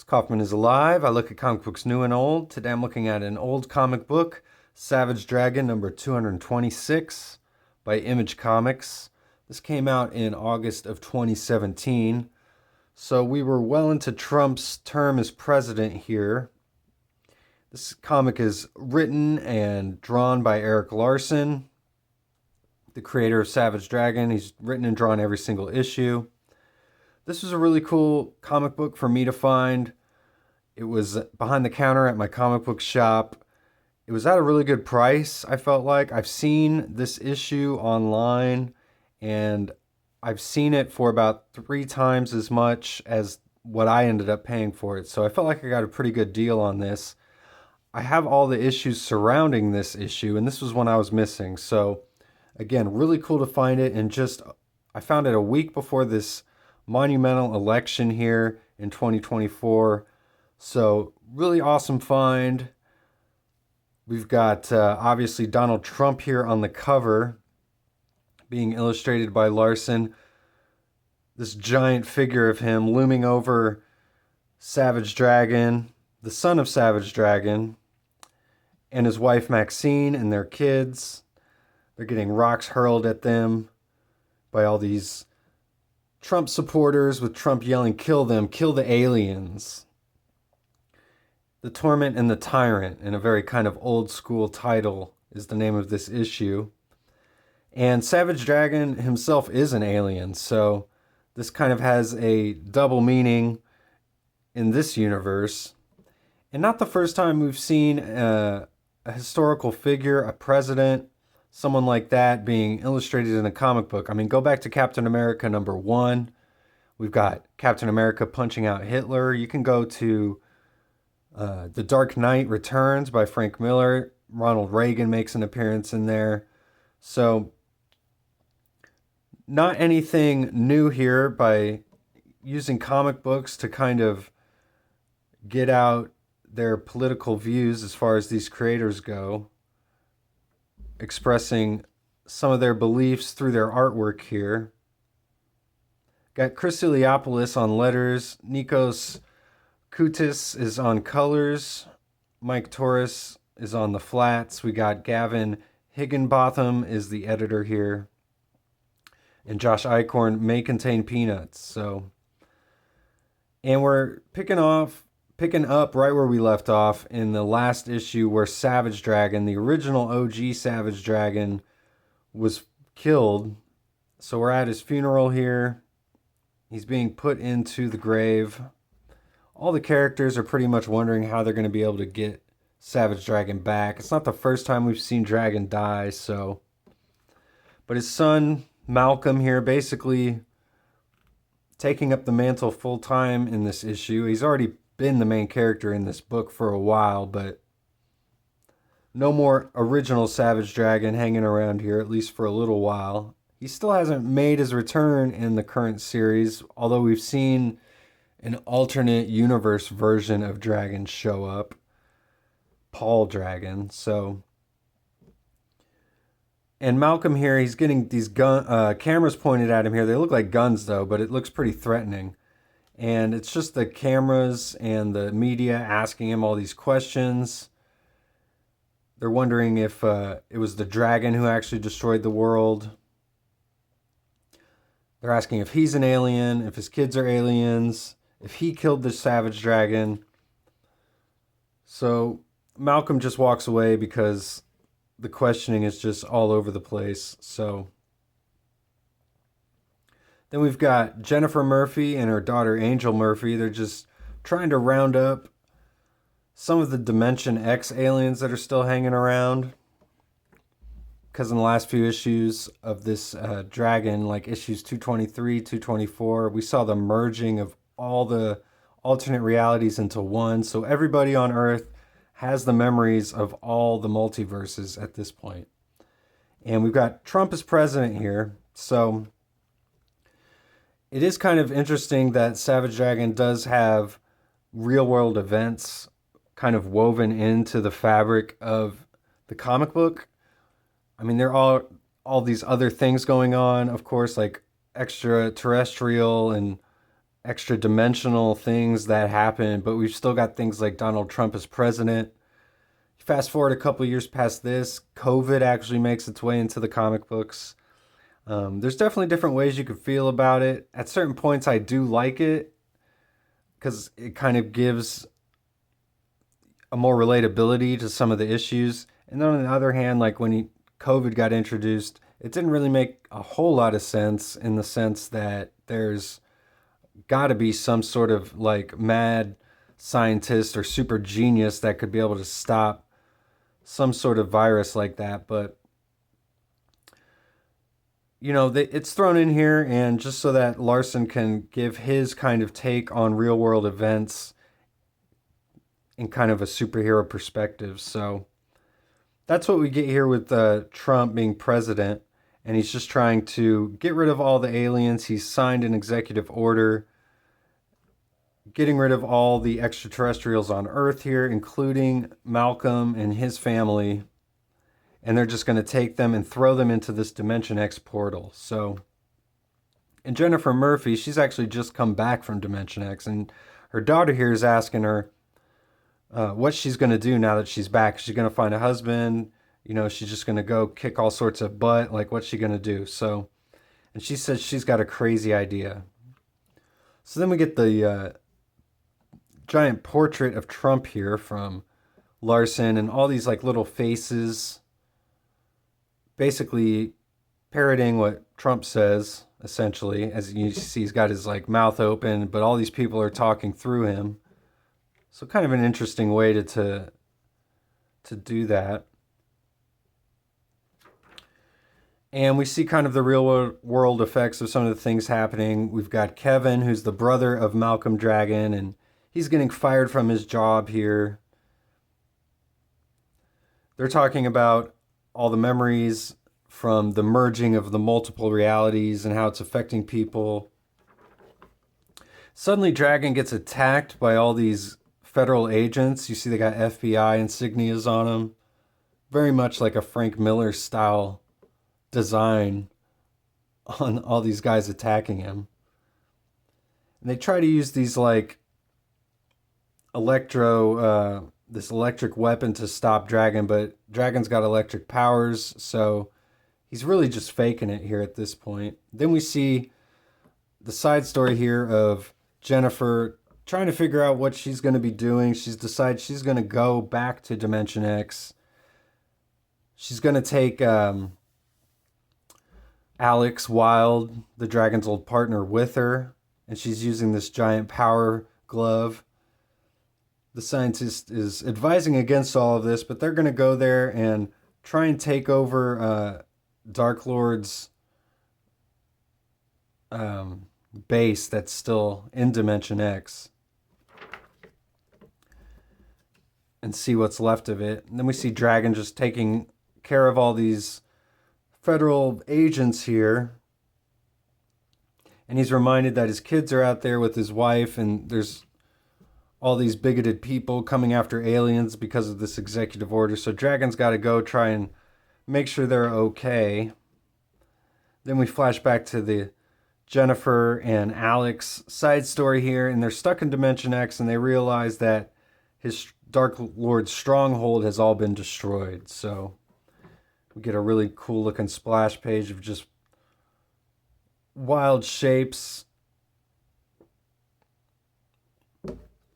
Kaufman is alive. I look at comic books new and old. Today I'm looking at an old comic book, Savage Dragon number 226 by Image Comics. This came out in August of 2017. So we were well into Trump's term as president here. This comic is written and drawn by Erik Larsen, the creator of Savage Dragon. He's written and drawn every single issue. This was a really cool comic book for me to find. It was behind the counter at my comic book shop. It was at a really good price, I felt like. I've seen this issue online, and I've seen it for about 3 times as much as what I ended up paying for it. So I felt like I got a pretty good deal on this. I have all the issues surrounding this issue, and this was one I was missing. So again, really cool to find it. And I found it a week before this monumental election here in 2024. So really awesome find. We've got obviously Donald Trump here on the cover, being illustrated by Larsen. This giant figure of him looming over Savage Dragon, the son of Savage Dragon, and his wife Maxine and their kids. They're getting rocks hurled at them by all these Trump supporters, with Trump yelling, "Kill them, kill the aliens." The Torment and the Tyrant, in a very kind of old school title, is the name of this issue. And Savage Dragon himself is an alien, so this kind of has a double meaning in this universe. And not the first time we've seen a historical figure, a president, someone like that being illustrated in a comic book. I mean, go back to Captain America #1. We've got Captain America punching out Hitler. You can go to The Dark Knight Returns by Frank Miller. Ronald Reagan makes an appearance in there. So not anything new here, by using comic books to kind of get out their political views as far as these creators go, expressing some of their beliefs through their artwork here. Got Chris Iliopoulos on letters. Nikos Koutis is on colors. Mike Torres is on the flats. We got Gavin Higginbotham is the editor here. And Josh Eichhorn may contain peanuts. And we're picking up right where we left off in the last issue, where Savage Dragon, the original OG Savage Dragon, was killed. So we're at his funeral here. He's being put into the grave. All the characters are pretty much wondering how they're going to be able to get Savage Dragon back. It's not the first time we've seen Dragon die, so. But his son, Malcolm, here, basically taking up the mantle full time in this issue. He's already been the main character in this book for a while, but no more original Savage Dragon hanging around here, at least for a little while. He still hasn't made his return in the current series, although we've seen an alternate universe version of Dragon show up, Paul Dragon. And Malcolm here, he's getting these cameras pointed at him here. They look like guns though, but it looks pretty threatening. And it's just the cameras and the media asking him all these questions. They're wondering if it was the dragon who actually destroyed the world. They're asking if he's an alien, if his kids are aliens, if he killed the Savage Dragon. So Malcolm just walks away because the questioning is just all over the place. So then we've got Jennifer Murphy and her daughter Angel Murphy. They're just trying to round up some of the Dimension X aliens that are still hanging around. Because in the last few issues of this Dragon, like issues 223, 224, we saw the merging of all the alternate realities into one. So everybody on Earth has the memories of all the multiverses at this point. And we've got Trump as president here. So it is kind of interesting that Savage Dragon does have real world events kind of woven into the fabric of the comic book. I mean, there are all these other things going on, of course, like extraterrestrial and extra dimensional things that happen, but we've still got things like Donald Trump as president. Fast forward a couple years past this, COVID actually makes its way into the comic books. There's definitely different ways you could feel about it. At certain points, I do like it because it kind of gives a more relatability to some of the issues. And then on the other hand, like when COVID got introduced, it didn't really make a whole lot of sense in the sense that there's got to be some sort of like mad scientist or super genius that could be able to stop some sort of virus like that. But it's thrown in here, and just so that Larsen can give his kind of take on real world events in kind of a superhero perspective. So that's what we get here with Trump being president, and he's just trying to get rid of all the aliens. He's signed an executive order getting rid of all the extraterrestrials on Earth here, including Malcolm and his family. And they're just going to take them and throw them into this Dimension X portal. So, and Jennifer Murphy, she's actually just come back from Dimension X, and her daughter here is asking her what she's going to do now that she's back. She's going to find a husband. She's just going to go kick all sorts of butt. Like, what's she going to do? So, and she says she's got a crazy idea. So then we get the giant portrait of Trump here from Larsen, and all these like little faces basically parroting what Trump says, essentially. As you see, he's got his like mouth open, but all these people are talking through him. So kind of an interesting way to do that. And we see kind of the real world effects of some of the things happening. We've got Kevin, who's the brother of Malcolm Dragon, and he's getting fired from his job here. They're talking about all the memories from the merging of the multiple realities and how it's affecting people. Suddenly, Dragon gets attacked by all these federal agents. You see they got FBI insignias on them. Very much like a Frank Miller style design on all these guys attacking him. And they try to use these like this electric weapon to stop Dragon, but Dragon's got electric powers, so he's really just faking it here at this point. Then we see the side story here of Jennifer trying to figure out what she's going to be doing. She's decided she's going to go back to Dimension X. She's going to take Alex Wilde, the Dragon's old partner, with her, and she's using this giant power glove. The scientist is advising against all of this, but they're going to go there and try and take over Dark Lord's base that's still in Dimension X and see what's left of it. And then we see Dragon just taking care of all these federal agents here. And he's reminded that his kids are out there with his wife, and there's all these bigoted people coming after aliens because of this executive order. So Dragon's got to go try and make sure they're okay. Then we flash back to the Jennifer and Alex side story here, and they're stuck in Dimension X, and they realize that his Dark Lord's stronghold has all been destroyed. So we get a really cool looking splash page of just wild shapes.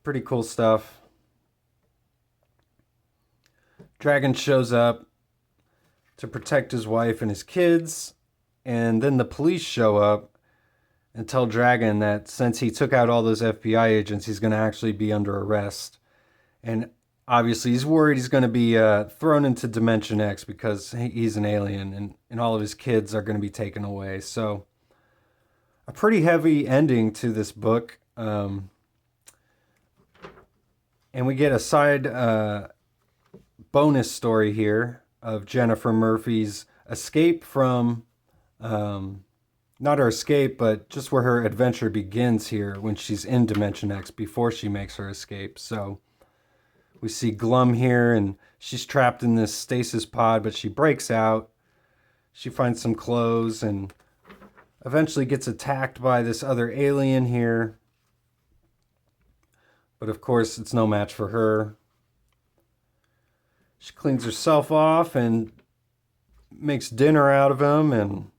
Pretty cool stuff. Dragon shows up to protect his wife and his kids, and then the police show up and tell Dragon that since he took out all those FBI agents, he's going to actually be under arrest. And obviously he's worried he's going to be thrown into Dimension X because he's an alien, and all of his kids are going to be taken away. So a pretty heavy ending to this book. And we get a side bonus story here of Jennifer Murphy's escape from, not her escape, but just where her adventure begins here when she's in Dimension X before she makes her escape. So we see Glum here, and she's trapped in this stasis pod, but she breaks out. She finds some clothes and eventually gets attacked by this other alien here. But of course, it's no match for her. She cleans herself off and makes dinner out of him and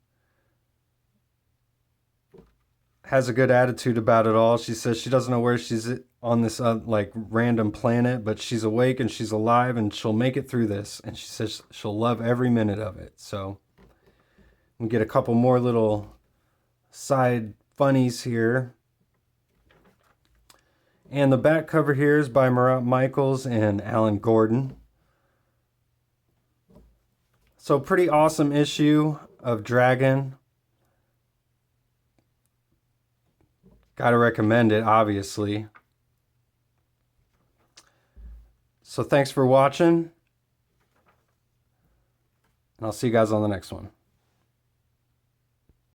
has a good attitude about it all. She says she doesn't know where she's on this like random planet, but she's awake and she's alive and she'll make it through this. And she says she'll love every minute of it. So we get a couple more little side funnies here. And the back cover here is by Marat Michaels and Alan Gordon. So pretty awesome issue of Dragon. Gotta recommend it, obviously. So thanks for watching. And I'll see you guys on the next one.